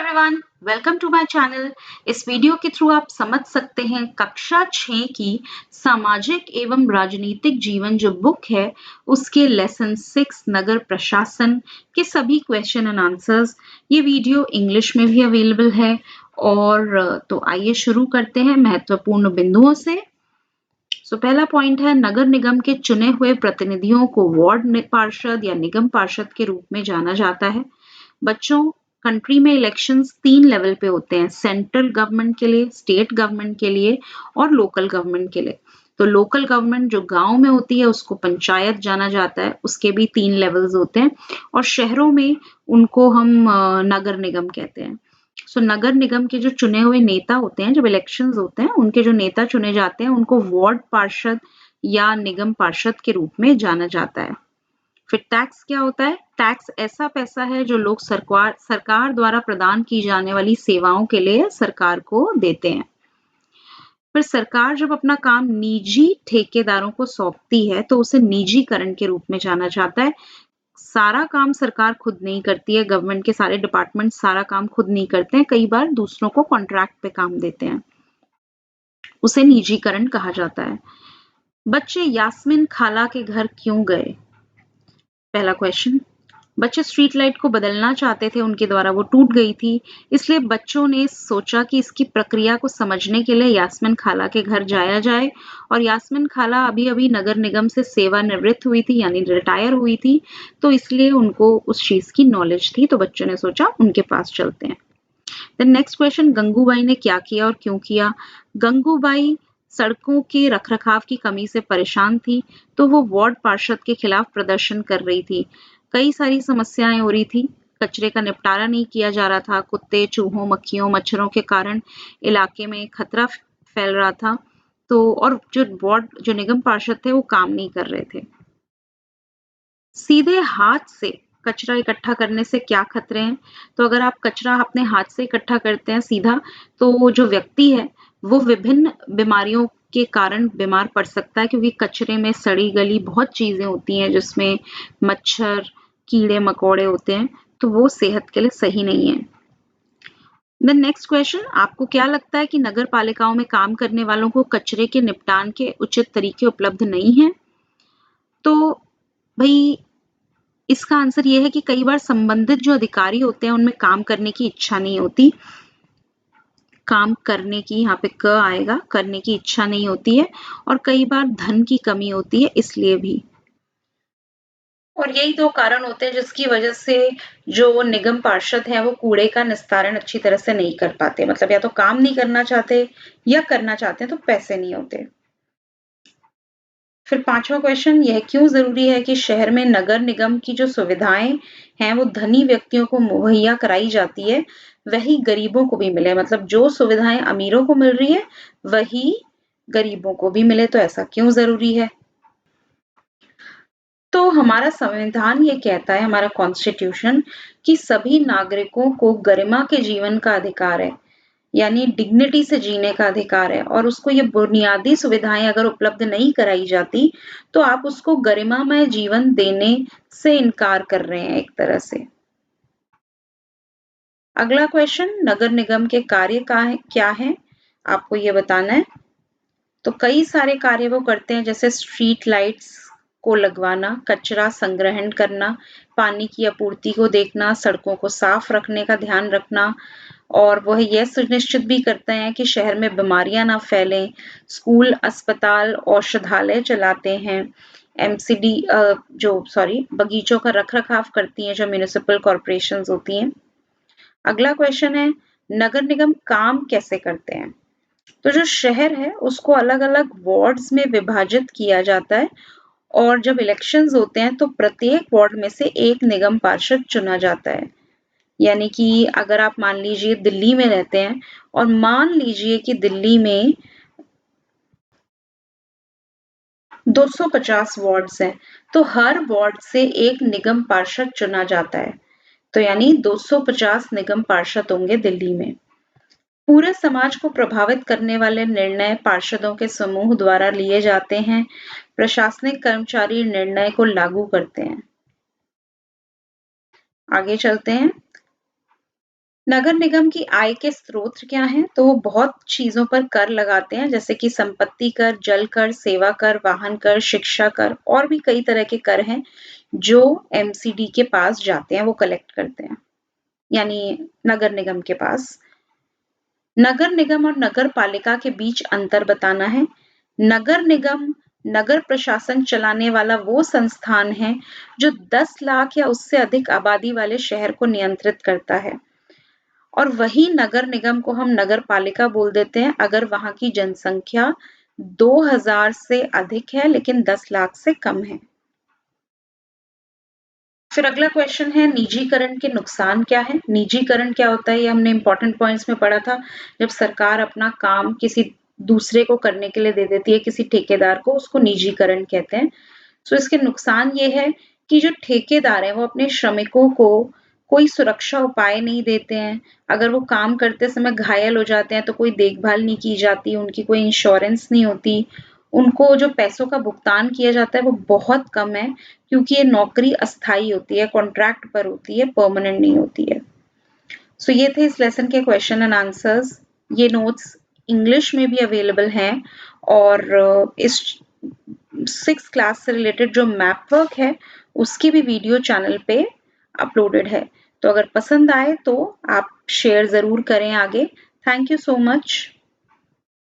Everyone, welcome to my channel. इस video के through आप समझ सकते हैं कक्षा 6 की सामाजिक एवं राजनीतिक जीवन जो बुक है उसके लेसन 6 नगर प्रशासन के सभी क्वेश्चन एंड आंसर्स। ये वीडियो इंग्लिश में भी अवेलेबल है और तो आइए शुरू करते हैं महत्वपूर्ण बिंदुओं से। पहला पॉइंट है नगर निगम के चुने हुए प्रतिनिधियों को वार्ड पार्षद या निगम पार्षद के रूप में जाना जाता है। बच्चों, कंट्री में इलेक्शंस 3 लेवल पे होते हैं, सेंट्रल गवर्नमेंट के लिए, स्टेट गवर्नमेंट के लिए और लोकल गवर्नमेंट के लिए। तो लोकल गवर्नमेंट जो गांव में होती है उसको पंचायत जाना जाता है, उसके भी 3 लेवल्स होते हैं और शहरों में उनको हम नगर निगम कहते हैं। नगर निगम के जो चुने हुए नेता होते हैं, जब इलेक्शंस होते हैं उनके जो नेता चुने जाते हैं उनको वार्ड पार्षद या निगम पार्षद के रूप में जाना जाता है। फिर टैक्स क्या होता है? टैक्स ऐसा पैसा है जो लोग सरकार द्वारा प्रदान की जाने वाली सेवाओं के लिए सरकार को देते हैं। फिर सरकार जब अपना काम निजी ठेकेदारों को सौंपती है तो उसे निजीकरण के रूप में जाना जाता है। सारा काम सरकार खुद नहीं करती है, गवर्नमेंट के सारे डिपार्टमेंट सारा काम खुद नहीं करते हैं, कई बार दूसरों को कॉन्ट्रैक्ट पे काम देते हैं, उसे निजीकरण कहा जाता है। बच्चे यास्मीन खाला के घर क्यों गए? पहला क्वेश्चन, बच्चे स्ट्रीट लाइट को बदलना चाहते थे, उनके द्वारा वो टूट गई थी, इसलिए बच्चों ने सोचा कि इसकी प्रक्रिया को समझने के लिए यास्मीन खाला के घर जाया जाए और यास्मीन खाला अभी-अभी नगर निगम से सेवानिवृत्त हुई थी यानी रिटायर हुई थी, तो इसलिए उनको उस चीज की नॉलेज थी, तो बच्चों ने सोचा उनके पास चलते हैं। देन नेक्स्ट क्वेश्चन, गंगूबाई ने क्या किया और क्यों किया? गंगूबाई सड़कों के रखरखाव की कमी से परेशान थी, तो वो वार्ड पार्षद के खिलाफ प्रदर्शन कर रही थी। कई सारी समस्याएं हो रही थी, कचरे का निपटारा नहीं किया जा रहा था, कुत्ते, चूहों, मक्खियों, मच्छरों के कारण इलाके में खतरा फैल रहा था, तो और जो निगम पार्षद थे वो काम नहीं कर रहे थे। सीधे हाथ से कचरा इकट्ठा करने से क्या खतरे हैं? तो अगर आप कचरा अपने हाथ से इकट्ठा करते हैं सीधा, तो वो जो व्यक्ति है वो विभिन्न बीमारियों के कारण बीमार पड़ सकता है, क्योंकि कचरे में सड़ी गली बहुत चीजें होती हैं जिसमें मच्छर, कीड़े मकोड़े होते हैं, तो वो सेहत के लिए सही नहीं है। देन नेक्स्ट क्वेश्चन, आपको क्या लगता है कि नगर पालिकाओं में काम करने वालों को कचरे के निपटान के उचित तरीके उपलब्ध नहीं हैं? तो भाई इसका आंसर ये है कि कई बार संबंधित जो अधिकारी होते हैं उनमें काम करने की इच्छा नहीं होती। काम करने की, यहाँ पे क आएगा, करने की इच्छा नहीं होती है और कई बार धन की कमी होती है इसलिए भी। और यही 2 कारण होते हैं जिसकी वजह से जो निगम पार्षद हैं वो कूड़े का निस्तारण अच्छी तरह से नहीं कर पाते। मतलब या तो काम नहीं करना चाहते या करना चाहते हैं तो पैसे नहीं होते। फिर 5वां क्वेश्चन, यह क्यों ज़रूरी है कि शहर में नगर निगम की जो सुविधाएँ हैं वो धनी व्यक्तियों को मुहैया कराई जाती है, वही गरीबों को भी मिले। मतलब जो सुविधाएँ अमीरों को मिल रही है, वही गरीबों को भी मिले, तो ऐसा क्यों ज़रूरी है? तो हमारा संविधान ये कहता है, हमारा कॉन्स्टिट्यूशन, कि सभी नागरिकों को गरिमा के जीवन का अधिकार है, यानी डिग्निटी से जीने का अधिकार है और उसको ये बुनियादी सुविधाएं अगर उपलब्ध नहीं कराई जाती तो आप उसको गरिमामय जीवन देने से इनकार कर रहे हैं एक तरह से। अगला क्वेश्चन, नगर निगम के कार्य क्या है? आपको ये बताना है। तो कई सारे कार्य वो करते हैं, जैसे स्ट्रीट लाइट्स को लगवाना, कचरा संग्रहण करना, पानी की आपूर्ति को देखना, सड़कों को साफ रखने का ध्यान रखना और वह यह सुनिश्चित भी करते हैं कि शहर में बीमारियां ना फैलें। स्कूल, अस्पताल, औषधालय चलाते हैं। एमसीडी बगीचों का रखरखाव करती हैं जो म्युनिसिपल कॉर्पोरेशंस होती हैं। अगला क्वेश्चन है, नगर निगम काम कैसे करते हैं? तो जो शहर है उसको अलग-अलग वार्ड्स में विभाजित किया जाता है और जब इलेक्शंस होते हैं तो प्रत्येक वार्ड में से एक निगम पार्षद चुना जाता है। यानी कि अगर आप मान लीजिए दिल्ली में रहते हैं और मान लीजिए कि दिल्ली में 250 वार्ड्स हैं, तो हर वार्ड से एक निगम पार्षद चुना जाता है। तो यानी 250 निगम पार्षद होंगे दिल्ली में। पूरे समाज को प्रभावित करने वाले निर्णय पार्षदों के समूह द्वारा लिए जाते हैं। प्रशासनिक कर्मचारी निर्णय को लागू करते हैं। आगे चलते हैं। नगर निगम की आय के स्रोत क्या हैं? तो वो बहुत चीज़ों पर कर लगाते हैं, जैसे कि संपत्ति कर, जल कर, सेवा कर, वाहन कर, शिक्षा कर और भी कई तरह के कर हैं, जो एमसीडी के पास जाते हैं, वो कलेक्ट करते हैं, यानी नगर निगम के पास। नगर निगम और नगर पालिका के बीच अंतर बताना है। नगर निगम नगर प्रशासन चलाने वाला वो संस्थान है जो 10 लाख या उससे अधिक आबादी वाले शहर को नियंत्रित करता है और वही नगर निगम को हम नगर पालिका बोल देते हैं अगर वहां की जनसंख्या 2000 से अधिक है लेकिन 10 लाख से कम है। फिर अगला क्वेश्चन है निजीकरण के नुकसान क्या है? निजीकरण क्या होता है? ये हमने इंपॉर्टेंट पॉइंट्स में पढ़ा था। जब सरकार अपना काम किसी दूसरे को करने के लिए दे देती है, किसी ठेकेदार को, उसको निजीकरण कहते हैं। सो इसके नुकसान ये है कि जो ठेकेदार हैं वो अपने श्रमिकों को कोई सुरक्षा उपाय नहीं देते हैं। अगर वो काम करते समय घायल हो जाते हैं तो कोई देखभाल नहीं की जाती, उनकी कोई इंश्योरेंस नहीं होती। उनको जो पैसों का भुगतान किया जाता है वो बहुत कम है क्योंकि ये नौकरी अस्थायी होती है, कॉन्ट्रैक्ट पर होती है, परमानेंट नहीं होती है। सो ये थे इस लेसन के क्वेश्चन एंड आंसर्स। ये नोट्स इंग्लिश में भी अवेलेबल हैं और इस 6th क्लास से रिलेटेड जो मैप वर्क है उसकी भी वीडियो चैनल पे अपलोडेड है। तो अगर पसंद आए तो आप शेयर ज़रूर करें आगे। Thank you so much.